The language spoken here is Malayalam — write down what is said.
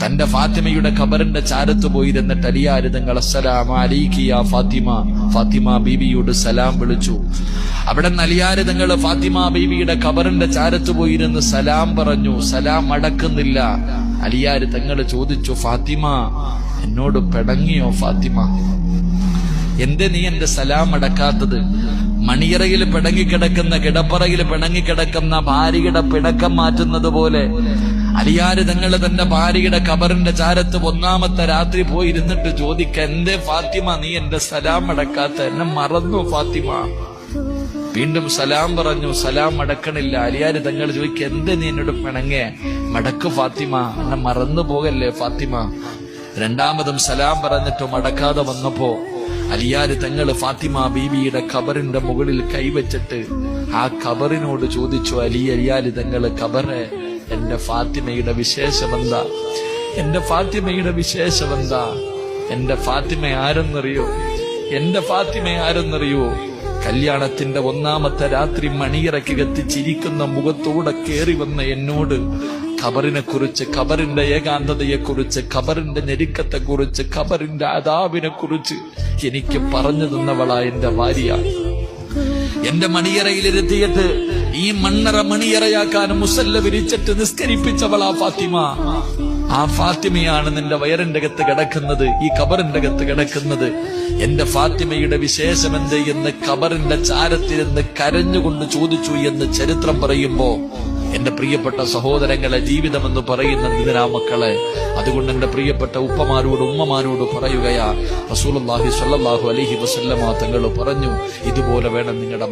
തന്റെ ഫാത്തിമയുടെ ഖബറിന്റെ ചാരത്ത് പോയിരുന്നിട്ട് അലിയാര് തങ്ങൾ അസ്സലാമു അലൈകി യാ ഫാത്തിമ, ഫാത്തിമ ബീവിയോട് സലാം വിളിച്ചു. അവിടെ അലിയാര് തങ്ങൾ ഫാത്തിമ ബീവിയുടെ ഖബറിന്റെ ചാരത്ത് പോയിരുന്ന് സലാം പറഞ്ഞു. സലാം അടക്കുന്നില്ല. അലിയാര് തങ്ങൾ ചോദിച്ചു, ഫാത്തിമ എന്നോട് പിണങ്ങിയോ ഫാത്തിമ? എന്തേ നീ എന്റെ സലാം അടക്കാത്തത്? മണിയറയിൽ പിണങ്ങിക്കിടക്കുന്ന, കിടപ്പറയിൽ പിണങ്ങിക്കിടക്കുന്ന ഭാര്യയുടെ പിണക്കം മാറ്റുന്നത് പോലെ അലിയാര് തങ്ങൾ തന്റെ ഭാര്യയുടെ ഖബറിന്റെ ചാരത്ത് ഒന്നാമത്തെ രാത്രി പോയിരുന്നിട്ട് ചോദിക്ക, എന്തേ ഫാത്തിമ നീ എന്റെ സലാം അടക്കാത്ത? എന്നെ മറന്നു ഫാത്തിമ? വീണ്ടും സലാം പറഞ്ഞു. സലാം അടക്കണില്ല. അലിയാര് തങ്ങൾ ചോദിക്ക, എന്തേ നീ എന്നോട് പിണങ്ങേ? മടക്ക് ഫാത്തിമ, എന്നെ മറന്നു പോകല്ലേ ഫാത്തിമ? രണ്ടാമതും സലാം പറഞ്ഞിട്ടും അടക്കാതെ വന്നപ്പോ അലിയാര് തങ്ങൾ ഫാത്തിമ ബീവിയുടെ ഖബറിന്റെ മുകളിൽ കൈവച്ചിട്ട് ആ ഖബറിനോട് ചോദിച്ചു, അലിയാര് തങ്ങൾ ഖബറെ, എന്റെ ഫാത്തിമയുടെ വിശേഷമെന്താ? എന്റെ ഫാത്തിമയുടെ വിശേഷമെന്താ? എന്റെ ഫാത്തിമ ആരെന്നറിയോ? എന്റെ ഫാത്തിമ ആരെന്നറിയോ? കല്യാണത്തിന്റെ ഒന്നാമത്തെ രാത്രി മണിയറക്കകത്ത് ചിരിക്കുന്ന മുഖത്തോടെ കേറി വന്ന എന്നോട് ഖബറിനെ കുറിച്ച്, ഖബറിന്റെ ഏകാന്തതയെ കുറിച്ച്, ഖബറിന്റെ ഞെരുക്കത്തെ കുറിച്ച്, ഖബറിന്റെ അദാബിനെ കുറിച്ച് എനിക്ക് പറഞ്ഞു തന്നവളാ എന്റെ ഭാര്യ. എന്റെ മണിയറയിലിരുത്തിയിട്ട് ഈ മണ്ണറ മണിയറയാക്കാൻ മുസല്ല വിരിച്ചിട്ട് നിസ്കരിപ്പിച്ചവളാ ഫാത്തിമ. ആ ഫാത്തിമയാണ് നിന്റെ വയറിന്റെ അകത്ത് കിടക്കുന്നത്, ഈ ഖബറിന്റെ അകത്ത് കിടക്കുന്നത്. എന്റെ ഫാത്തിമയുടെ വിശേഷമെന്ത് എന്ന് ഖബറിന്റെ ചാരത്തിരുന്ന് കരഞ്ഞുകൊണ്ട് ചോദിച്ചു എന്ന് ചരിത്രം പറയുമ്പോ, എന്റെ പ്രിയപ്പെട്ട സഹോദരങ്ങളെ, ജീവിതമെന്ന് പറയുന്ന ഇതിനാ മക്കളെ. അതുകൊണ്ട് എന്റെ പ്രിയപ്പെട്ട ഉപ്പമാരോട് ഉമ്മമാരോട് പറയുകയാ, റസൂലുള്ളാഹി സ്വല്ലല്ലാഹു അലൈഹി വസല്ലമ തങ്ങൾ പറഞ്ഞു, ഇതുപോലെ വേണം നിങ്ങളുടെ